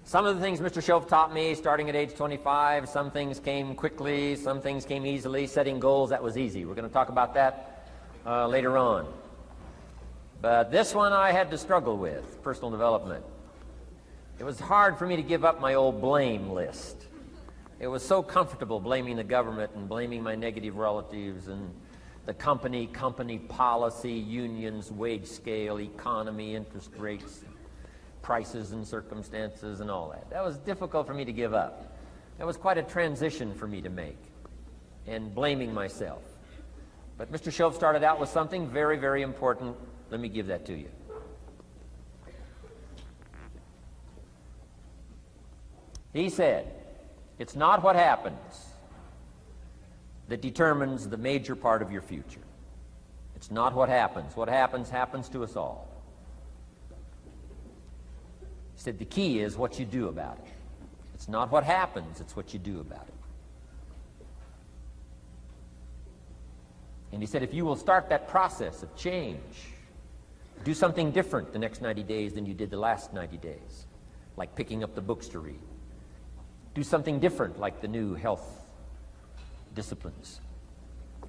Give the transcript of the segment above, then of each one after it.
Some of the things Mr. Shove taught me starting at age 25, some things came quickly, some things came easily. Setting goals, that was easy. We're going to talk about that later on. But this one I had to struggle with, personal development. It was hard for me to give up my old blame list. It was so comfortable blaming the government and blaming my negative relatives and the company policy, unions, wage scale, economy, interest rates, prices and circumstances and all that. That was difficult for me to give up. That was quite a transition for me to make, and blaming myself. But Mr. Shove started out with something very, very important. Let me give that to you. He said, it's not what happens that determines the major part of your future. It's not what happens. What happens, happens to us all. He said the key is what you do about it. It's not what happens, it's what you do about it. And he said if you will start that process of change, do something different the next 90 days than you did the last 90 days, like picking up the books to read. Do something different like the new health disciplines,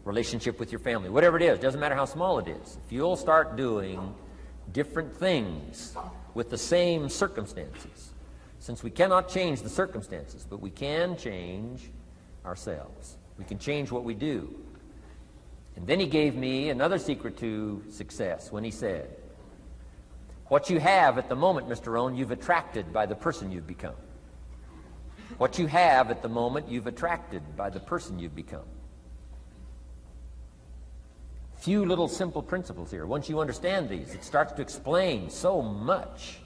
relationship with your family, whatever it is, doesn't matter how small it is. If you'll start doing different things with the same circumstances, since we cannot change the circumstances, but we can change ourselves. We can change what we do. And then he gave me another secret to success when he said, what you have at the moment, Mr. Rohn, you've attracted by the person you've become. What you have at the moment, you've attracted by the person you've become. Few little simple principles here. Once you understand these, it starts to explain so much.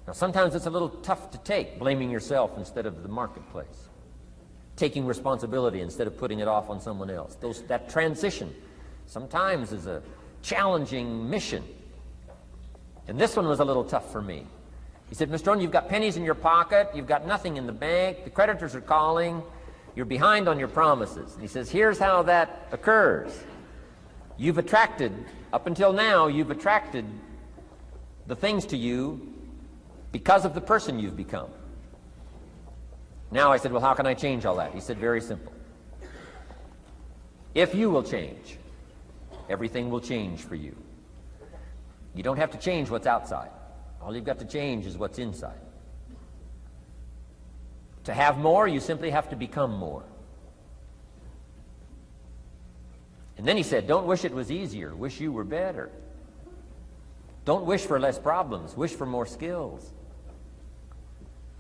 Now, sometimes it's a little tough to take, blaming yourself instead of the marketplace, taking responsibility instead of putting it off on someone else. That transition sometimes is a challenging mission. And this one was a little tough for me. He said, Mr. Rohn, you've got pennies in your pocket, you've got nothing in the bank, the creditors are calling, you're behind on your promises. And he says, here's how that occurs. You've attracted, up until now, you've attracted the things to you because of the person you've become. Now I said, well, how can I change all that? He said, very simple. If you will change, everything will change for you. You don't have to change what's outside. All you've got to change is what's inside. To have more, you simply have to become more. And then he said, don't wish it was easier, wish you were better. Don't wish for less problems, wish for more skills.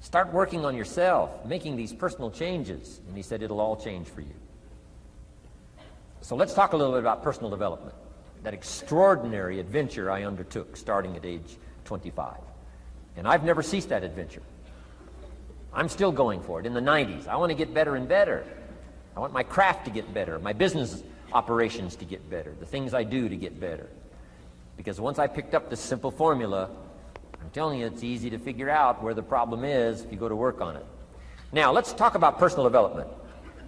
Start working on yourself, making these personal changes. And he said, it'll all change for you. So let's talk a little bit about personal development, that extraordinary adventure I undertook starting at age 25. And I've never ceased that adventure. I'm still going for it. In the 90s, I want to get better and better. I want my craft to get better, my business operations to get better, the things I do to get better. Because once I picked up this simple formula, I'm telling you, it's easy to figure out where the problem is if you go to work on it. Now, let's talk about personal development.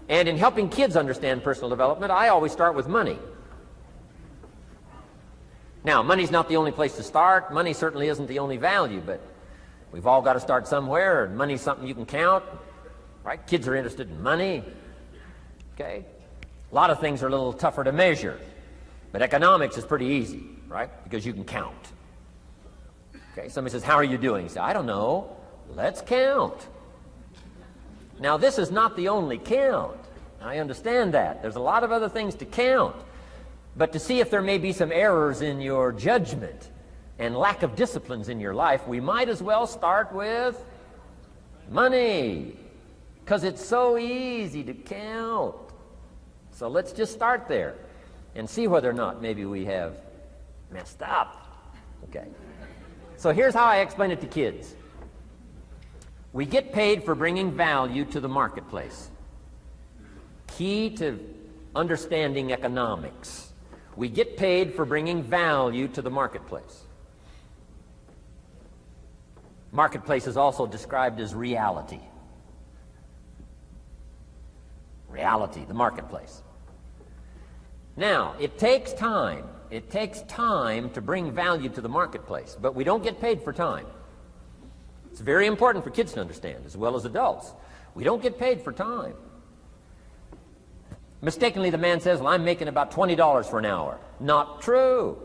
And in helping kids understand personal development, I always start with money. Now, money's not the only place to start. Money certainly isn't the only value, but we've all got to start somewhere, and money's something you can count, right? Kids are interested in money, okay? A lot of things are a little tougher to measure, but economics is pretty easy, right? Because you can count. Okay, somebody says, how are you doing? You say, I don't know. Let's count. Now, this is not the only count. I understand that. There's a lot of other things to count. But to see if there may be some errors in your judgment and lack of disciplines in your life, we might as well start with money, because it's so easy to count. So let's just start there and see whether or not maybe we have messed up. Okay. So here's how I explain it to kids. We get paid for bringing value to the marketplace. Key to understanding economics. We get paid for bringing value to the marketplace. Marketplace is also described as reality. Reality, the marketplace. Now, it takes time. It takes time to bring value to the marketplace, but we don't get paid for time. It's very important for kids to understand, as well as adults. We don't get paid for time. Mistakenly, the man says, well, I'm making about $20 for an hour. Not true.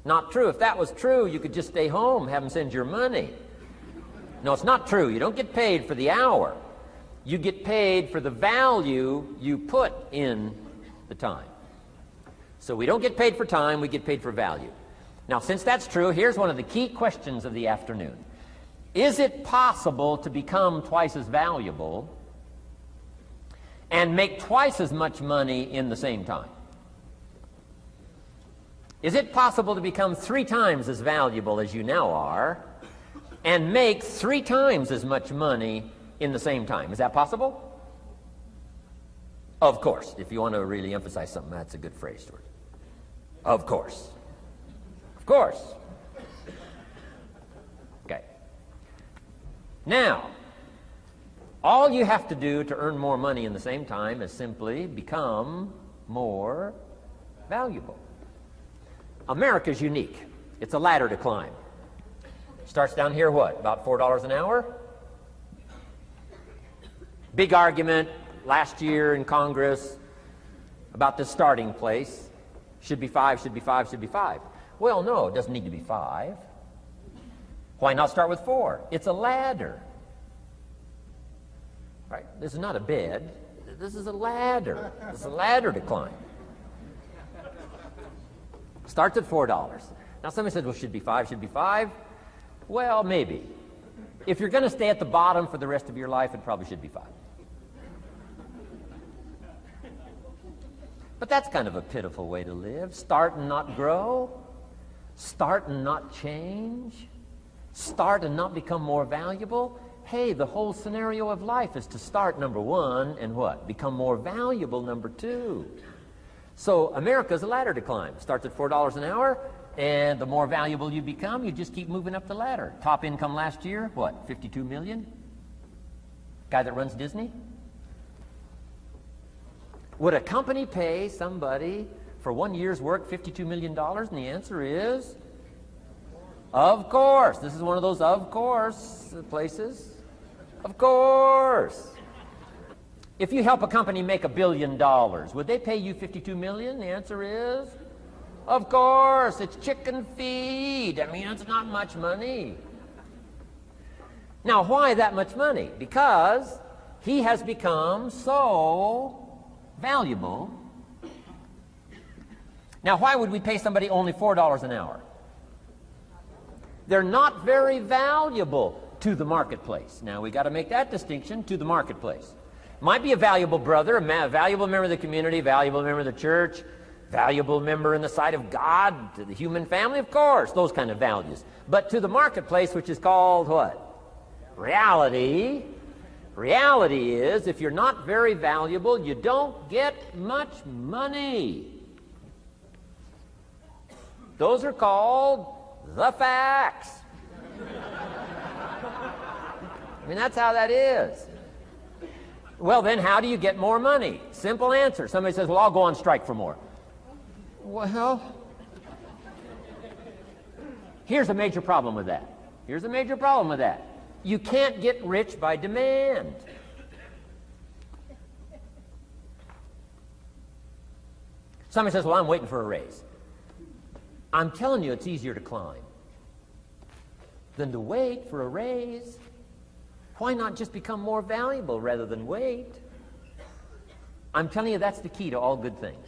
Not true. If that was true, you could just stay home, have them send your money. No, it's not true. You don't get paid for the hour. You get paid for the value you put in the time. So we don't get paid for time, we get paid for value. Now, since that's true, here's one of the key questions of the afternoon. Is it possible to become twice as valuable and make twice as much money in the same time? Is it possible to become 3 times as valuable as you now are and make 3 times as much money in the same time? Is that possible? Of course. If you want to really emphasize something, that's a good phrase, Stuart. Of course. Of course. Okay. Now, all you have to do to earn more money in the same time is simply become more valuable. America's unique. It's a ladder to climb. Starts down here, what, about $4 an hour? Big argument last year in Congress about the starting place. Should be 5, should be 5, should be 5. Well, no, it doesn't need to be 5. Why not start with 4? It's a ladder. Right? This is not a bed. This is a ladder. It's a ladder to climb. Starts at $4. Now somebody says, well, should be 5, should be 5. Well, maybe. If you're going to stay at the bottom for the rest of your life, it probably should be 5. But that's kind of a pitiful way to live. Start and not grow. Start and not change. Start and not become more valuable. Hey, the whole scenario of life is to start, number 1, and what? Become more valuable, number 2. So America's a ladder to climb. Starts at $4 an hour, and the more valuable you become, you just keep moving up the ladder. Top income last year, what, 52 million? Guy that runs Disney? Would a company pay somebody for 1 year's work $52 million? And the answer is, of course. This is one of those of course places. Of course. If you help a company make $1 billion, would they pay you $52 million? The answer is, of course. It's chicken feed. I mean, it's not much money. Now, why that much money? Because he has become so valuable. Now, why would we pay somebody only $4 an hour? They're not very valuable to the marketplace. Now, we got to make that distinction, to the marketplace. Might be a valuable brother, a valuable member of the community, valuable member of the church, valuable member in the sight of God, to the human family, of course, those kind of values. But to the marketplace, which is called what? Reality. Reality is, if you're not very valuable, you don't get much money. Those are called the facts. I mean, that's how that is. Well, then, how do you get more money? Simple answer. Somebody says, well, I'll go on strike for more. Well, here's a major problem with that. Here's a major problem with that. You can't get rich by demand. Somebody says, well, I'm waiting for a raise. I'm telling you, it's easier to climb than to wait for a raise. Why not just become more valuable rather than wait? I'm telling you, that's the key to all good things.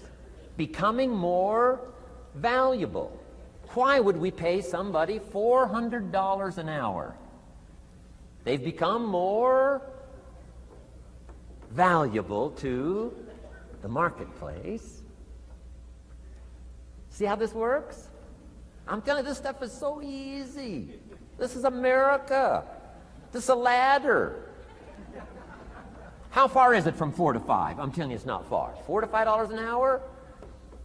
Becoming more valuable. Why would we pay somebody $400 an hour? They've become more valuable to the marketplace. See how this works? I'm telling you, this stuff is so easy. This is America. This is a ladder. How far is it from 4 to 5? I'm telling you, it's not far. $4 to $5 an hour?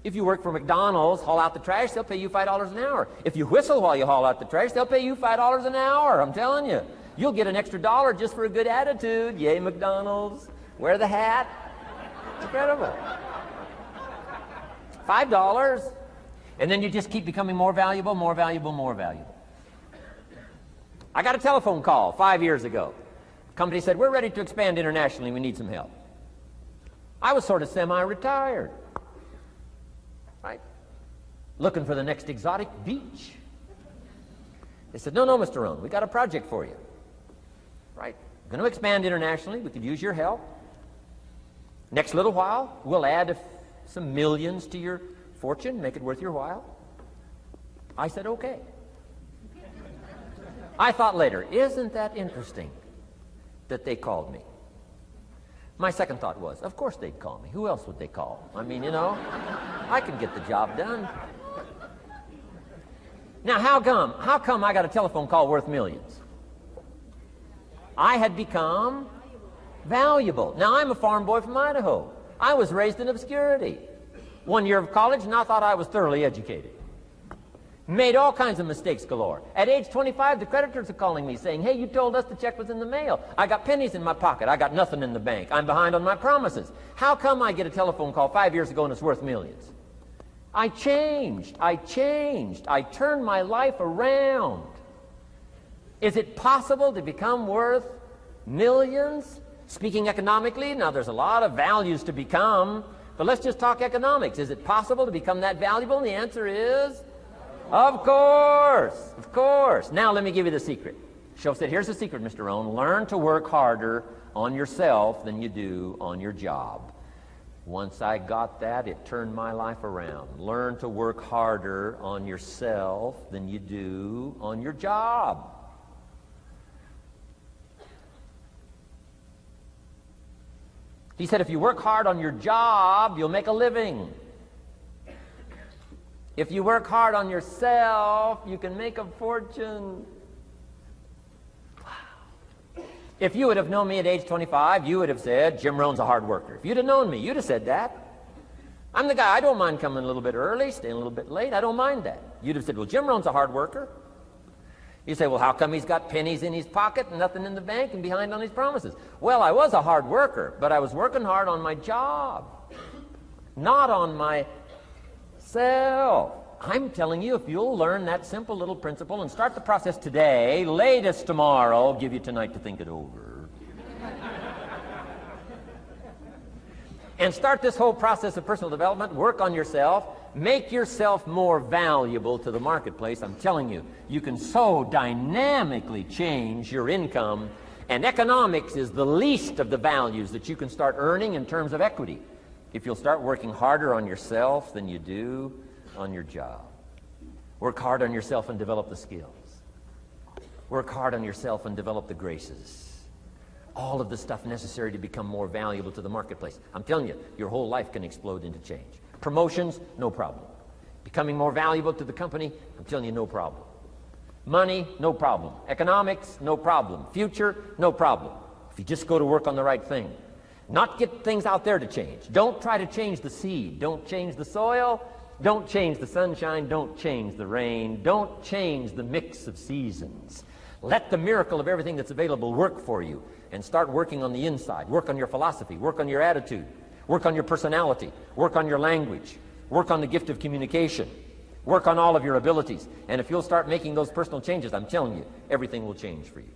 If you work for McDonald's, haul out the trash, they'll pay you $5 an hour. If you whistle while you haul out the trash, they'll pay you $5 an hour. I'm telling you. You'll get an extra $1 just for a good attitude. Yay, McDonald's. Wear the hat. It's incredible. $5. And then you just keep becoming more valuable, more valuable, more valuable. I got a telephone call 5 years ago. The company said, we're ready to expand internationally. We need some help. I was sort of semi-retired, right? Looking for the next exotic beach. They said, no, Mr. Rohn, we got a project for you, right? We're going to expand internationally. We could use your help. Next little while, we'll add some millions to your fortune, make it worth your while. I said, okay. I thought later, isn't that interesting that they called me? My second thought was, of course they'd call me. Who else would they call? I mean, you know, I can get the job done. Now, how come I got a telephone call worth millions? I had become valuable. Now, I'm a farm boy from Idaho. I was raised in obscurity. 1 year of college, and I thought I was thoroughly educated. Made all kinds of mistakes galore. At age 25, the creditors are calling me saying, hey, you told us the check was in the mail. I got pennies in my pocket. I got nothing in the bank. I'm behind on my promises. How come I get a telephone call 5 years ago and it's worth millions? I changed. I turned my life around. Is it possible to become worth millions? Speaking economically, now there's a lot of values to become, but let's just talk economics. Is it possible to become that valuable? And the answer is, of course. Now let me give you the secret. Shoaff said, here's the secret, Mr. Rohn. Learn to work harder on yourself than you do on your job. Once I got that, it turned my life around. Learn to work harder on yourself than you do on your job. He said, if you work hard on your job, you'll make a living. If you work hard on yourself, you can make a fortune. Wow. If you would have known me at age 25, you would have said, Jim Rohn's a hard worker. If you'd have known me, you'd have said that. I'm the guy, I don't mind coming a little bit early, staying a little bit late. I don't mind that. You'd have said, well, Jim Rohn's a hard worker. You say, well, how come he's got pennies in his pocket and nothing in the bank and behind on his promises? Well, I was a hard worker, but I was working hard on my job, not on myself. I'm telling you, if you'll learn that simple little principle and start the process today, latest tomorrow, I'll give you tonight to think it over. And start this whole process of personal development, work on yourself, make yourself more valuable to the marketplace. I'm telling you, you can so dynamically change your income, and economics is the least of the values that you can start earning in terms of equity if you'll start working harder on yourself than you do on your job. Work hard on yourself and develop the skills. Work hard on yourself and develop the graces. All of the stuff necessary to become more valuable to the marketplace. I'm telling you, your whole life can explode into change. Promotions, no problem. Becoming more valuable to the company, I'm telling you, no problem. Money, no problem. Economics, no problem. Future, no problem. If you just go to work on the right thing. Not get things out there to change. Don't try to change the seed. Don't change the soil. Don't change the sunshine. Don't change the rain. Don't change the mix of seasons. Let the miracle of everything that's available work for you, and start working on the inside. Work on your philosophy. Work on your attitude. Work on your personality. Work on your language. Work on the gift of communication. Work on all of your abilities. And if you'll start making those personal changes, I'm telling you, everything will change for you.